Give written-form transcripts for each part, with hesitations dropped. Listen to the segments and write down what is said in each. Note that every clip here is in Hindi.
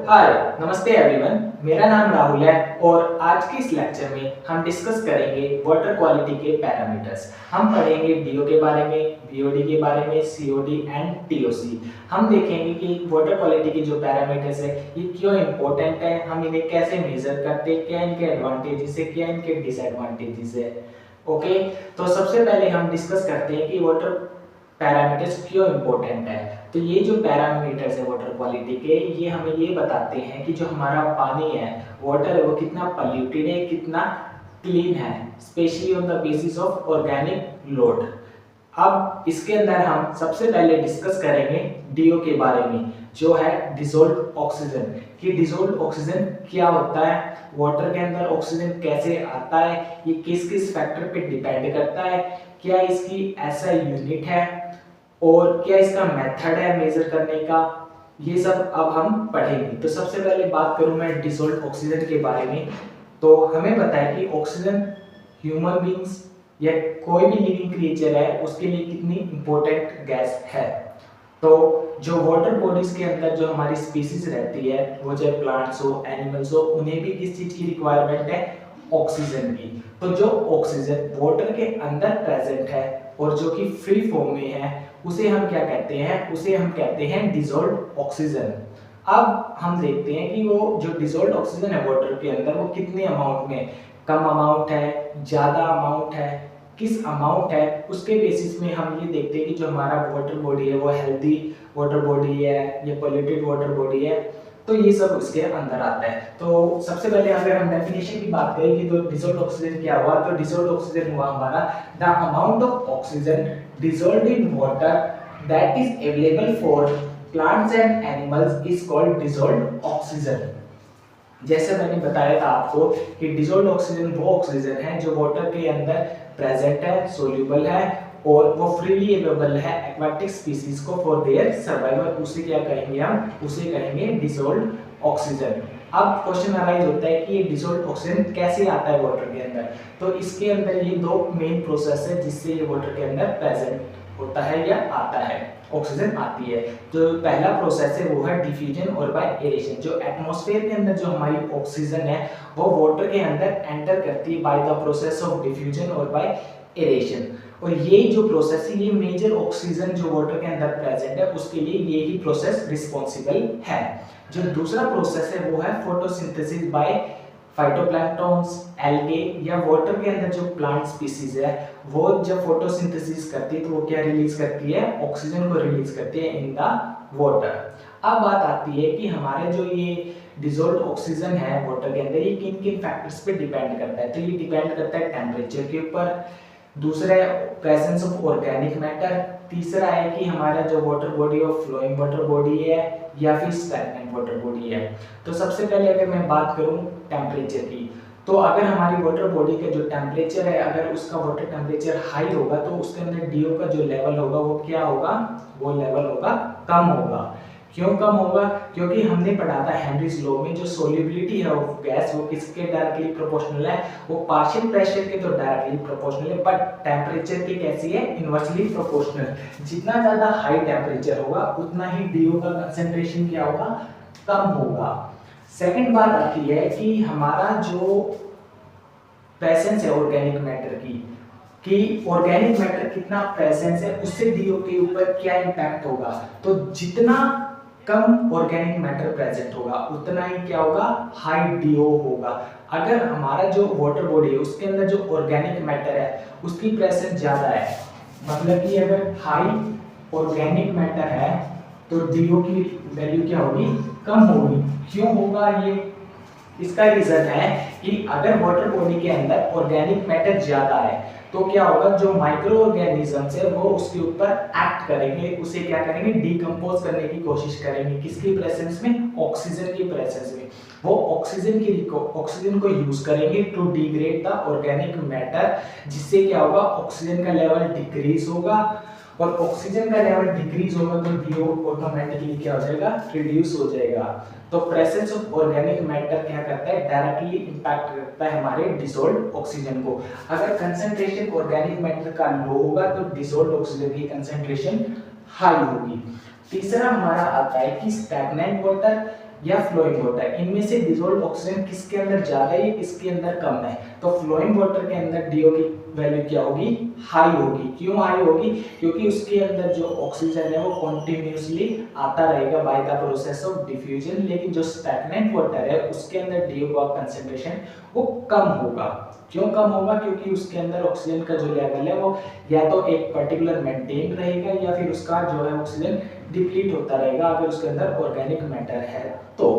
हाय नमस्ते एवरीवन। मेरा नाम राहुल है और आज के इस लेक्चर में हम डिस्कस करेंगे वाटर क्वालिटी के पैरामीटर्स। हम पढ़ेंगे डीओ के बारे में, बीओडी के बारे में, सीओडी एंड टीओसी। हम देखेंगे कि वाटर क्वालिटी के जो पैरामीटर्स है ये क्यों इंपॉर्टेंट है, हम इन्हें कैसे मेजर करते हैं, क्या इनके एडवांटेजेस है, क्या इनके डिसएडवांटेजेस है। ओके, तो सबसे पहले हम डिस्कस करते हैं कि वाटर पैरामीटर्स क्यों इंपॉर्टेंट है। तो ये जो पैरामीटर्स है वाटर क्वालिटी के, ये हमें ये बताते हैं कि जो हमारा पानी है, वाटर है, वो कितना पॉल्यूटेड है, कितना क्लीन है, specially on the basis of organic load. अब इसके अंदर हम सबसे पहले डिस्कस करेंगे डीओ के बारे में, जो है डिसॉल्व्ड ऑक्सीजन। कि डिसॉल्व्ड ऑक्सीजन क्या होता है, वाटर के अंदर ऑक्सीजन कैसे आता है, ये किस किस फैक्टर पे डिपेंड करता है, क्या इसकी ऐसा यूनिट है और क्या इसका मेथड है मेजर करने का, ये सब अब हम पढ़ेंगे। तो सबसे पहले बात करूं मैं डिसॉल्व्ड ऑक्सीजन के बारे में। तो हमें पता है कि ऑक्सीजन ह्यूमन बींग्स या कोई भी लिविंग क्रिएचर है उसके लिए कितनी इंपॉर्टेंट गैस है। तो जो वाटर बॉडीज के अंदर जो हमारी स्पीसीज रहती है, वो चाहे प्लांट्स हो, एनिमल्स हो, उन्हें भी किस चीज की रिक्वायरमेंट है, ऑक्सीजन की। तो जो ऑक्सीजन वाटर के अंदर प्रेजेंट है और जो कि फ्री फॉर्म में है, उसे हम क्या कहते हैं, उसे हम कहते हैं डिसॉल्व्ड ऑक्सीजन। अब हम देखते हैं कि वो जो डिसॉल्व्ड ऑक्सीजन है वाटर के अंदर, वो कितने अमाउंट में, कम अमाउंट है, ज्यादा अमाउंट है, किस अमाउंट है, उसके बेसिस में हम ये देखते हैं कि जो हमारा वाटर बॉडी है वो हेल्दी वाटर बॉडी है या पोल्यूटेड वाटर बॉडी है। तो ये सब उसके अंदर आता है। तो सबसे पहले अगर हम डेफिनेशन की बात करें कि तो डिसॉल्व्ड ऑक्सीजन क्या हुआ, तो डिसॉल्व्ड ऑक्सीजन हुआ हमारा the amount of oxygen dissolved in water that is available for plants and animals is called dissolved oxygen। जैसे मैंने बताया था आपको कि डिसॉल्व्ड ऑक्सीजन वो ऑक्सीजन है जो वाटर के अंदर प्रेजेंट है, सोल्यूबल है और वो फ्रीली अवेलेबल है एक्वाटिक स्पीसीज को फॉर देयर सर्वाइवल। उसे क्या कहेंगे हम, उसे कहेंगे डिसॉल्व्ड ऑक्सीजन। अब क्वेश्चन अराइज होता है कि ये डिसॉल्व्ड ऑक्सीजन कैसे आता है वाटर के अंदर। तो इसके अंदर ये दो मेन प्रोसेस है जिससे ये वाटर के अंदर प्रेजेंट होता है या आता है, ऑक्सीजन आती है। तो पहला प्रोसेस है वो है डिफ्यूजन और बाय एरेशन। जो एटमॉस्फेयर के अंदर जो हमारी ऑक्सीजन है वो वाटर के अंदर एंटर करती है by the process of diffusion और बाय एरेशन। और ये जो प्रोसेस है, ये मेजर ऑक्सीजन जो वाटर के अंदर प्रेजेंट है उसके लिए ये ही प्रोसेस रिस्पॉन्सिबल है। जो दूसरा प्रोसेस है वो है फोटोसिंथेसिस बाय फाइटोप्लैंक्टन्स, एल्गे या वाटर के अंदर जो प्लांट स्पीसीज है वो जब फोटोसिंथेसिस करती है तो वो क्या रिलीज करती है, ऑक्सीजन को रिलीज करती है इन द वाटर। अब बात आती है कि हमारे जो ये डिसॉल्व्ड ऑक्सीजन है वाटर के अंदर, ये किन किन फैक्टर्स पे डिपेंड करता है। तो ये डिपेंड करता है टेम्परेचर के ऊपर, दूसरा है प्रेजेंस ऑफ ऑर्गेनिक मैटर, तीसरा है कि हमारा जो water body of flowing water body है या फिर स्टैग्नेंट वाटर बॉडी है। तो सबसे पहले अगर मैं बात करूं टेम्परेचर की, तो अगर हमारी वाटर बॉडी का जो टेम्परेचर है, अगर उसका वाटर टेम्परेचर हाई होगा तो उसके अंदर डीओ का जो लेवल होगा वो क्या होगा, वो लेवल होगा कम होगा। क्यों कम होगा, क्योंकि हमने पढ़ा था हेनरीज लॉ में जो सोल्यूबिलिटी है ऑफ गैस वो किसके डायरेक्टली प्रोपोर्शनल है, वो पार्शियल प्रेशर के तो डायरेक्टली प्रोपोर्शनल है, बट टेम्परेचर की कैसी है, इनवर्सली प्रोपोर्शनल। जितना ज्यादा हाई टेम्परेचर होगा उतना ही डीओ का कंसंट्रेशन क्या होगा, कम होगा। सेकंड बात आती है कि हमारा जो प्रेजेंस है ऑर्गेनिक मैटर की, कि ऑर्गेनिक मैटर कितना प्रेजेंस है उससे डीओ के ऊपर क्या इंपैक्ट होगा। तो जितना कम ऑर्गेनिक मैटर प्रेजेंट होगा उतना ही क्या होगा, हाई डीओ होगा। अगर हमारा जो वाटर बॉडी है उसके अंदर जो ऑर्गेनिक मैटर है उसकी प्रेजेंस ज्यादा है, मतलब कि अगर हाई ऑर्गेनिक मैटर है तो डीओ की वैल्यू क्या होगी, कम होगी। क्यों होगा ये, इसका रीजन है कि अगर वाटर बॉडी के अंदर ऑर्गेनिक मैटर ज्यादा है तो क्या होगा, जो माइक्रो ऑर्गेनिजम्स है वो उसके ऊपर एक्ट करेंगे, उसे क्या करेंगे, डिकम्पोज करने की कोशिश करेंगे। किसकी प्रेजेंस में, ऑक्सीजन की प्रेजेंस में। वो ऑक्सीजन को यूज करेंगे to degrade the organic matter, जिससे क्या होगा, ऑक्सीजन का लेवल डिक्रीज होगा और ऑक्सीजन का लेवल डिक्रीज होगा तो डीओ ऑटोमेटिकली क्या हो जाएगा, रिड्यूस हो जाएगा। तो प्रेजेंस ऑफ ऑर्गेनिक मैटर क्या करता है, डायरेक्टली इंपैक्ट करता है हमारे डिसॉल्व्ड ऑक्सीजन को। अगर कंसंट्रेशन ऑर्गेनिक मैटर का लो होगा तो डिसॉल्व्ड ऑक्सीजन की कंसंट्रेशन हाई होगी। तीसरा हमारा आता है कि स्टैग्नेंट वाटर या फ्लोइंग वाटर, इनमें से डिसॉल्व्ड ऑक्सीजन किसके अंदर ज्यादा है, किसके अंदर कम है। तो फ्लोइंग वाटर के अंदर डीओ की वैल्यू क्या होगी, हाई होगी। क्यों हाई होगी, क्योंकि उसके अंदर जो ऑक्सीजन है वो कॉन्टिन्यूसली आता रहेगा by the process of diffusion. लेकिन जो स्टैग्नेंट वाटर है उसके अंदर डीओ का कंसंट्रेशन वो कम होगा। क्यों कम होगा, क्योंकि उसके अंदर ऑक्सीजन का जो लेवल है वो या तो एक पर्टिकुलर मेंटेन रहेगा या फिर उसका जो है ऑक्सीजन डिप्लीट होता रहेगा अगर उसके अंदर ऑर्गेनिक मैटर है। तो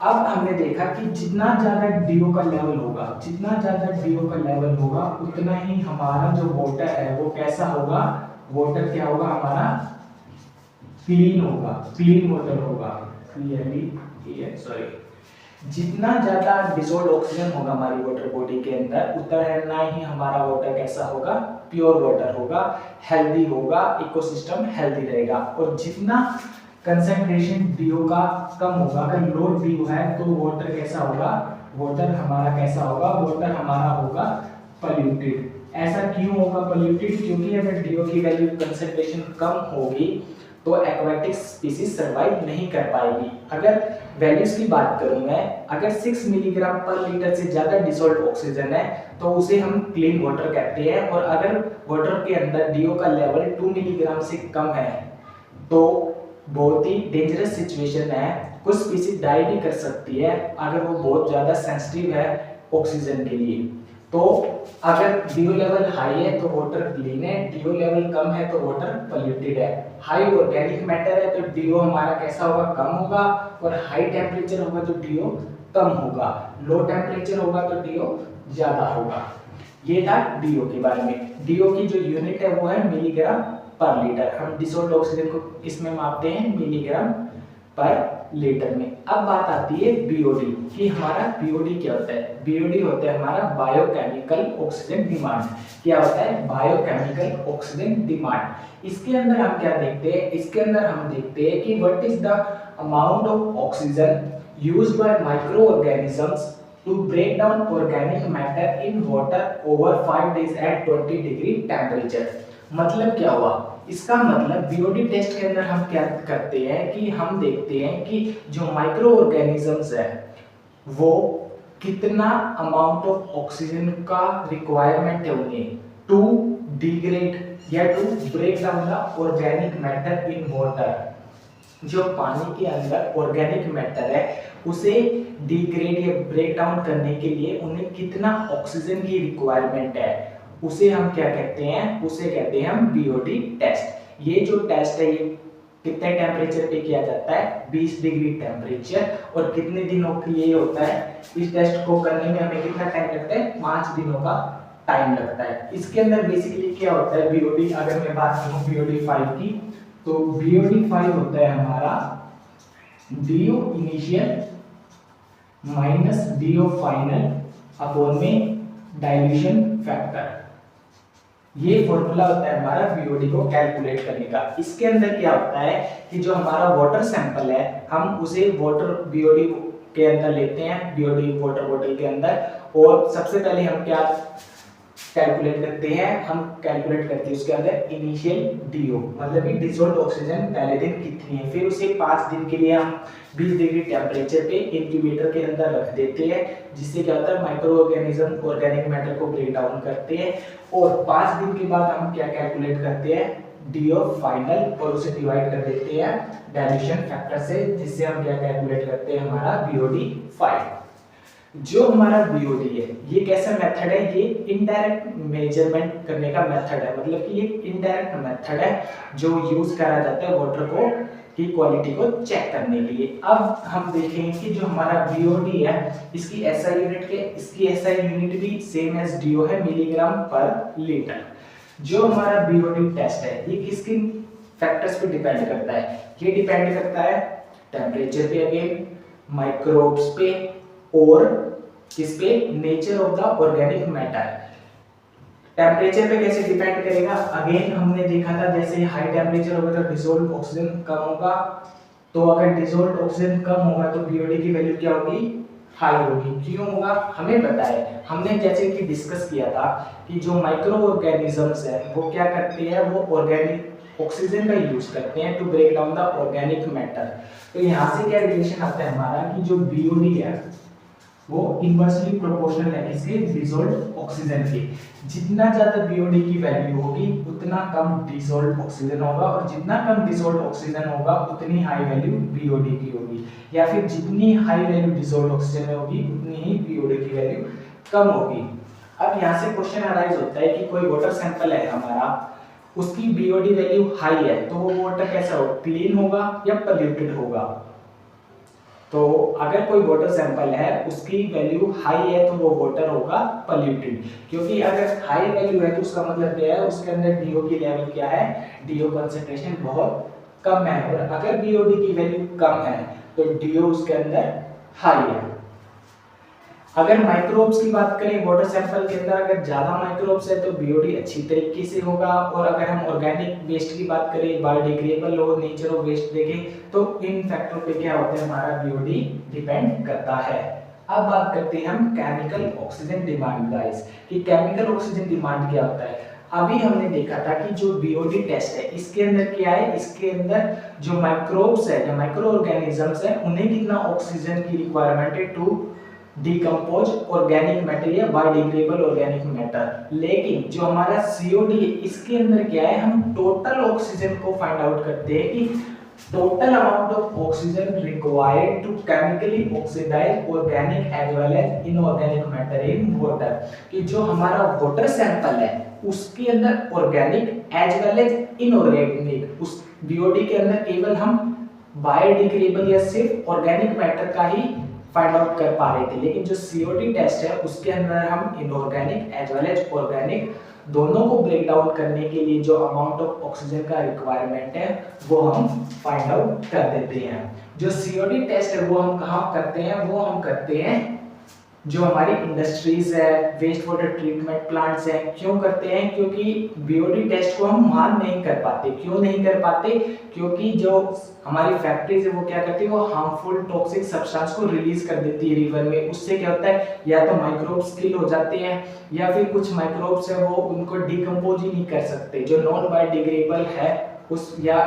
अब हमने देखा कि जितना ज्यादा डीओ का लेवल होगा, जितना ज्यादा डीओ का लेवल होगा उतना ही हमारा जो वाटर है वो कैसा होगा, वाटर क्या होगा हमारा, क्लीन होगा, क्लीन वाटर होगा, क्लियरली सॉरी। जितना ज्यादा डिसॉल्व्ड ऑक्सीजन होगा हमारी वाटर बॉडी के अंदर उतना ही हमारा वाटर कैसा होगा, प्योर वाटर होगा, हेल्दी होगा, इकोसिस्टम हेल्दी रहेगा। और जितना कंसंट्रेशन डीओ का कम होगा, अगर लो डीओ है तो वाटर कैसा होगा, वाटर हमारा कैसा होगा, वाटर हमारा होगा पॉल्यूटेड। ऐसा क्यों होगा पॉल्यूटेड, क्योंकि अगर डीओ की वैल्यू कंसंट्रेशन कम होगी तो एक्वाटिक स्पीसीज सर्वाइव नहीं कर पाएगी। अगर वैल्यूज की बात करूं मैं, अगर 6 मिलीग्राम पर लीटर से ज्यादा डिसॉल्व्ड ऑक्सीजन है तो उसे हम क्लीन वाटर कहते हैं। और अगर वाटर के अंदर डीओ का लेवल 2 मिलीग्राम से कम है तो बहुत ही डेंजरस सिचुएशन है, कुछ स्पीसीज डाई भी कर सकती है अगर वो बहुत ज्यादा सेंसिटिव है ऑक्सीजन के लिए। तो अगर डीओ लेवल हाई है तो वाटर क्लीन है, डीओ लेवल कम है तो वाटर पॉल्यूटेड है। हाई ऑर्गेनिक मैटर है तो डीओ हमारा कैसा होगा, कम होगा। और हाई टेम्परेचर होगा तो डीओ कम होगा, लो टेम्परेचर होगा तो डीओ ज्यादा होगा। ये था डीओ के बारे में। डीओ की जो यूनिट है वो है मिलीग्राम पर लीटर। हम डिसॉल्व्ड ऑक्सीजन को इसमें मापते हैं मिलीग्राम पर लीटर में। अब बात आती है बीओडी कि हमारा बीओडी क्या होता है। बीओडी होता है हमारा बायोकेमिकल ऑक्सीजन डिमांड। क्या होता है, बायोकेमिकल ऑक्सीजन डिमांड। इसके अंदर हम क्या देखते हैं, इसके अंदर हम देखते हैं कि what is the amount of oxygen used by micro organisms to break down organic matter in water over 5 days at 20 degree temperature. मतलब क्या हुआ, इसका मतलब बीओडी टेस्ट के अंदर हम क्या करते हैं कि हम देखते हैं कि जो माइक्रो ऑर्गेनिजम्स है वो कितना अमाउंट ऑफ ऑक्सीजन का रिक्वायरमेंट है उन्हें टू डिग्रेड या to break down the organic matter in water. जो पानी के अंदर ऑर्गेनिक मैटर है उसे डिग्रेड या ब्रेक डाउन करने के लिए उन्हें कितना ऑक्सीजन की रिक्वायरमेंट है उसे हम क्या कहते हैं, उसे कहते हैं हम बीओडी टेस्ट। ये जो टेस्ट है ये कितने टेम्परेचर पे किया जाता है, 20 डिग्री टेम्परेचर। और कितने दिनों के लिए होता है, इस टेस्ट को करने में हमें कितना टाइम लगता है, 5 दिनों का टाइम लगता है। इसके अंदर बेसिकली क्या होता है बीओडी, अगर मैं बात करूं बीओडी 5 की, तो बीओडी 5 होता है हमारा DO initial minus DO final upon में डाइल्यूशन फैक्टर। ये फॉर्मूला होता है हमारा बीओडी को कैलकुलेट करने का। इसके अंदर क्या होता है कि जो हमारा वाटर सैंपल है हम उसे वाटर बीओडी के अंदर लेते हैं, बीओडी वाटर बॉटल के अंदर। और सबसे पहले हम क्या कैलकुलेट करते हैं, हम कैलकुलेट करते हैं उसके अंदर इनिशियल डीओ, मतलब कि डिसॉल्व्ड ऑक्सीजन पहले दिन कितनी है। फिर उसे 5 दिन के लिए हम 20 डिग्री टेम्परेचर पे इंक्यूबेटर के अंदर रख देते हैं, जिससे क्या होता है माइक्रो ऑर्गेनिज्म ऑर्गेनिक मैटर को ब्रेक डाउन करते हैं। और 5 दिन के बाद हम क्या कैलकुलेट करते हैं, डीओ फाइनल, और उसे डिवाइड कर देते हैं डाइल्यूशन फैक्टर से, जिससे हम क्या कैलकुलेट करते हैं हमारा बीओडी 5। जो हमारा बीओडी है ये कैसा मेथड है, ये इनडायरेक्ट मेजरमेंट करने का मेथड है। मतलब कि ये इनडायरेक्ट मेथड है जो यूज करा जाता है वाटर को की क्वालिटी को चेक करने के लिए। अब हम देखेंगे कि जो हमारा बीओडी है इसकी एसआई यूनिट के, इसकी एसआई यूनिट भी सेम एज डीओ है, मिलीग्राम पर लीटर। जो हमारा बीओडी टेस्ट है ये किस किन फैक्टर्स पे डिपेंड करता है, ये डिपेंड करता है टेम्परेचर पे, अगेन माइक्रोब्स पे, और किस पे, nature of the organic matter. Temperature पे कैसे डिपेंड करेगा, अगेन हमने देखा था जैसे हाई टेम्परेचर होगा तो डिसॉल्व्ड ऑक्सीजन कम होगा, तो अगर डिसॉल्व्ड ऑक्सीजन कम होगा तो बीओडी की वैल्यू क्या होगी, हाई होगी। क्यों होगा हमें पता है, हमने जैसे कि डिस्कस किया था कि जो माइक्रो ऑर्गेनिजम्स है वो क्या करते हैं, वो ऑर्गेनिक ऑक्सीजन का यूज करते हैं to break down the organic matter. तो यहाँ से क्या रिलेशन आता है हमारा कि जो बीओडी है वो इनवर्सली प्रोपोर्शनल है किसके, डिसॉल्व्ड ऑक्सीजन के। जितना ज्यादा बीओडी की वैल्यू होगी उतना कम डिसॉल्व्ड ऑक्सीजन होगा, और जितना कम डिसॉल्व्ड ऑक्सीजन होगा उतनी हाई वैल्यू बीओडी की होगी, या फिर जितनी हाई वैल्यू डिसॉल्व्ड ऑक्सीजन होगी उतनी ही बीओडी की वैल्यू कम होगी। अब यहाँ से क्वेश्चन अराइज होता है कि कोई वाटर सैंपल है हमारा, उसकी बीओडी वैल्यू हाई है, तो वो वाटर कैसा होगा, क्लीन होगा या पोल्यूटेड होगा। तो अगर कोई वाटर सैंपल है उसकी वैल्यू हाई है तो वो वाटर होगा पोल्यूटेड, क्योंकि अगर हाई वैल्यू है तो उसका मतलब क्या है, उसके अंदर डीओ की लेवल क्या है, डीओ कंसंट्रेशन बहुत कम है, और अगर बीओडी की वैल्यू कम है तो डीओ उसके अंदर हाई है। अगर माइक्रोब्स की बात करें वाटर सैंपल के अंदर, अगर ज्यादा माइक्रोब्स है तो बीओडी अच्छी तरीके से होगा, और अगर हम ऑर्गेनिक वेस्ट की बात करें, बायोडिग्रेडेबल और नेचर ऑफ वेस्ट देखें तो इन फैक्टरों पे क्या होता है, हमारा बीओडी डिपेंड करता है। अब बात करते हैं हम केमिकल ऑक्सीजन डिमांड गाइस, कि केमिकल ऑक्सीजन डिमांड क्या होता है। अभी हमने देखा था कि जो बीओडी टेस्ट है इसके अंदर क्या है, इसके अंदर जो माइक्रोब्स है या माइक्रो ऑर्गेनिजम्स है उन्हें कितना ऑक्सीजन की रिक्वायरमेंट है टू डिकम्पोज ऑर्गेनिक मैटर या बायोडिग्रेडेबल ऑर्गेनिक मैटर। लेकिन जो हमारा सीओडी है इसके अंदर क्या है, हम टोटल ऑक्सीजन को फाइंड आउट करते हैं कि total amount of oxygen required to chemically oxidise organic as well as inorganic matter in water, कि जो हमारा वाटर सैंपल है उसके अंदर organic as well as inorganic, उस बीओडी के अंदर केवल हम बायोडिग्रेडेबल या सिर्फ ऑर्गेनिक मैटर का ही फाइंड आउट कर पा रहे थे, लेकिन जो सीओडी टेस्ट है उसके अंदर हम inorganic as well as organic दोनों को ब्रेक डाउन करने के लिए जो अमाउंट ऑफ ऑक्सीजन का रिक्वायरमेंट है वो हम फाइंड आउट कर देते हैं। जो सीओडी टेस्ट है वो हम कहाँ करते हैं, वो हम करते हैं जो हमारी इंडस्ट्रीज है, वेस्ट वाटर ट्रीटमेंट प्लांट्स हैं। क्यों करते हैं, क्योंकि बीओडी टेस्ट को हम वहां नहीं कर पाते। क्यों नहीं कर पाते, क्योंकि जो हमारी फैक्ट्रीज है वो क्या करती है, वो हार्मफुल टॉक्सिक सब्सटेंस को रिलीज कर देती है रिवर में। उससे क्या होता है, या तो माइक्रोब्स किल हो जाते हैं या फिर कुछ माइक्रोब्स है वो उनको डिकम्पोज ही नहीं कर सकते। जो नॉन बायोडिग्रेडेबल है उस या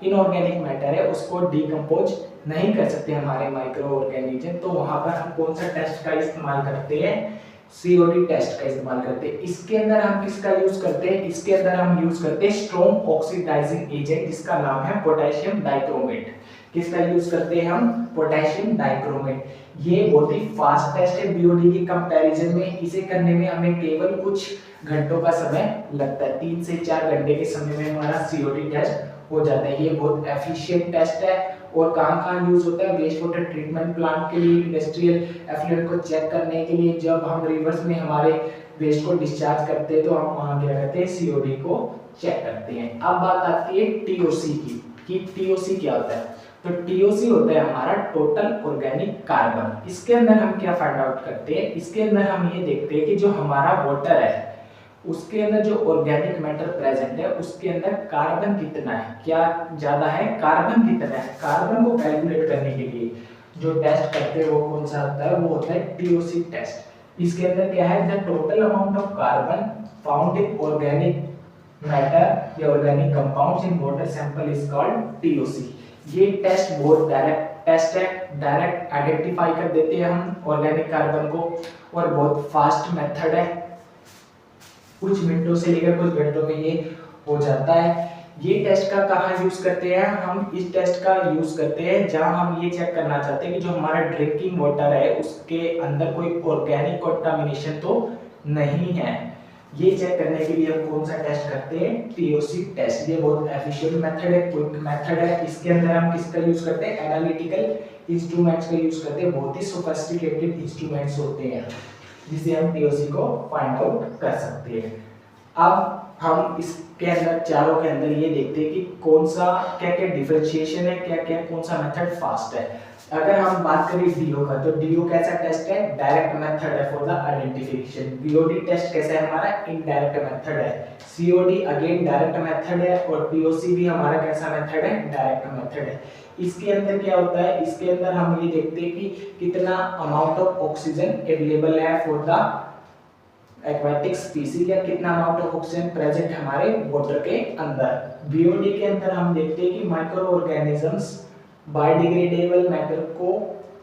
इनऑर्गेनिक मैटर है उसको डिकम्पोज नहीं कर सकते हमारे माइक्रो ऑर्गेनिज्म। तो वहां पर हम कौन सा टेस्ट का इस्तेमाल करते हैं, सीओडी टेस्ट का इस्तेमाल करते हैं। इसके अंदर हम किसका यूज करते हैं, इसके अंदर हम यूज करते हैं स्ट्रॉन्ग ऑक्सीडाइजिंग एजेंट जिसका नाम है पोटेशियम डाइक्रोमेट। किसका यूज करते हैं हम, पोटेशियम डाइक्रोमेट। ये बहुत ही फास्ट टेस्ट है बीओडी की कंपैरिजन में। इसे करने में हमें केवल कुछ घंटों का समय लगता है, 3 से 4 घंटे के समय में हमारा सीओडी टेस्ट हो जाता है। ये बहुत एफिशिएंट टेस्ट है। और कहाँ यूज होता है, वेस्ट वाटर ट्रीटमेंट प्लांट के लिए, इंडस्ट्रियल एफ्लुएंट को चेक करने के लिए। जब हम रिवर्स में हमारे वेस्ट को डिस्चार्ज करते हैं तो हम वहाँ क्या करते हैं, सीओडी को चेक करते हैं। अब बात आती है टीओसी की, कि टीओसी क्या होता है। तो टीओसी होता है हमारा टोटल ऑर्गेनिक कार्बन। इसके अंदर हम क्या फाइंड आउट करते हैं, इसके अंदर हम ये देखते हैं कि जो हमारा वाटर है उसके अंदर जो ऑर्गेनिक मैटर प्रेजेंट है उसके अंदर कार्बन कितना है, क्या ज्यादा है, कार्बन कितना है। कार्बन को कैलकुलेट करने के लिए जो टेस्ट करते हैं वो कौन सा होता है, वो होता है टीओसी टेस्ट। इसके अंदर क्या है, the total amount of carbon found in organic matter या organic compounds in water sample is called TOC. ये टेस्ट बहुत डायरेक्ट टेस्ट है, डायरेक्ट आइडेंटिफाई कर देते हैं हम ऑर्गेनिक कार्बन को, और बहुत फास्ट मेथड है। कुछ मिनटों से लेकर कुछ घंटों में ये हो जाता है। ये टेस्ट का कहाँ यूज करते हैं, हम इस टेस्ट का यूज करते हैं जहां हम ये चेक करना चाहते हैं कि जो हमारा ड्रिंकिंग वाटर है उसके अंदर कोई ऑर्गेनिक कंटामिनेशन तो नहीं है। ये चेक करने के लिए हम कौन सा टेस्ट करते हैं, टीओसी टेस्ट। ये बहुत एफिशिएंट मेथड है, क्विक मेथड है। इसके अंदर हम किसका यूज करते हैं, एनालिटिकल इंस्ट्रूमेंट्स का यूज करते हैं। बहुत ही सोफिस्टिकेटेड इंस्ट्रूमेंट्स होते हैं जिससे हम टीओसी को फाइंड आउट कर सकते हैं। अब हम इसके अंदर चारों के अंदर ये देखते हैं कि कौन सा क्या क्या डिफरेंशिएशन है, क्या क्या कौन सा मेथड फास्ट है। अगर हम बात करें डीओ का, तो डीओ कैसा टेस्ट है? डायरेक्ट मेथड है for the identification. BOD test कैसा है हमारा? इनडायरेक्ट मेथड है। सीओडी अगेन डायरेक्ट मेथड है, और पीओसी भी हमारा कैसा मेथड है? डायरेक्ट मेथड है। इसके अंदर क्या होता है? इसके अंदर हम ये देखते हैं कि कितना अमाउंट ऑफ ऑक्सीजन अवेलेबल है फॉर द एक्वाटिक स्पीसीज, या कितना अमाउंट ऑफ ऑक्सीजन प्रेजेंट हमारे वाटर के अंदर। बीओडी के अंदर हम देखते हैं कि माइक्रो ऑर्गेनिजम्स बायोडिग्रेडेबल मैटर को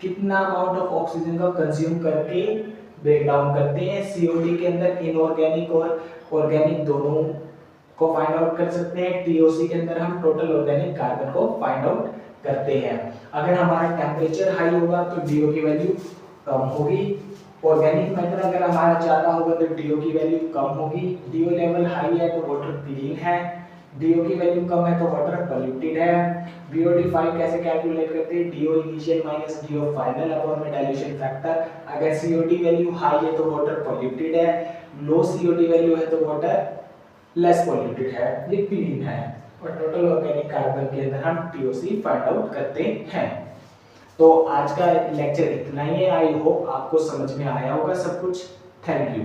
कितना अमाउंट ऑफ ऑक्सीजन का कंज्यूम करके ब्रेक डाउन करते हैं। सीओडी के अंदर इनऑर्गेनिक और ऑर्गेनिक दोनों को फाइंड आउट कर सकते हैं। टीओसी के अंदर हम टोटल ऑर्गेनिक कार्बन को फाइंड आउट करते हैं। अगर हमारा टेम्परेचर हाई होगा तो डीओ की वैल्यू कम होगी। ऑर्गेनिक मैटर अगर हमारा ज्यादा होगा तो डीओ की वैल्यू कम होगी। डीओ लेवल हाई है तो वाटर क्लीन है, डीओ की वैल्यू कम है तो वाटर पॉल्यूटेड है। बीओडी 5 कैसे कैलकुलेट करते हैं? DO initial minus DO final upon में डाइल्यूशन फैक्टर। अगर सीओडी वैल्यू हाई है तो वाटर पॉल्यूटेड है, लो सीओडी वैल्यू है तो वाटर लेस पॉल्यूटेड है, ये क्लीन है। और टोटल ऑर्गेनिक कार्बन के अंदर हम टीओसी फाइंड आउट करते हैं। तो आज का लेक्चर इतना ही है। आई होप आपको समझ में आया होगा सब कुछ। Thank you.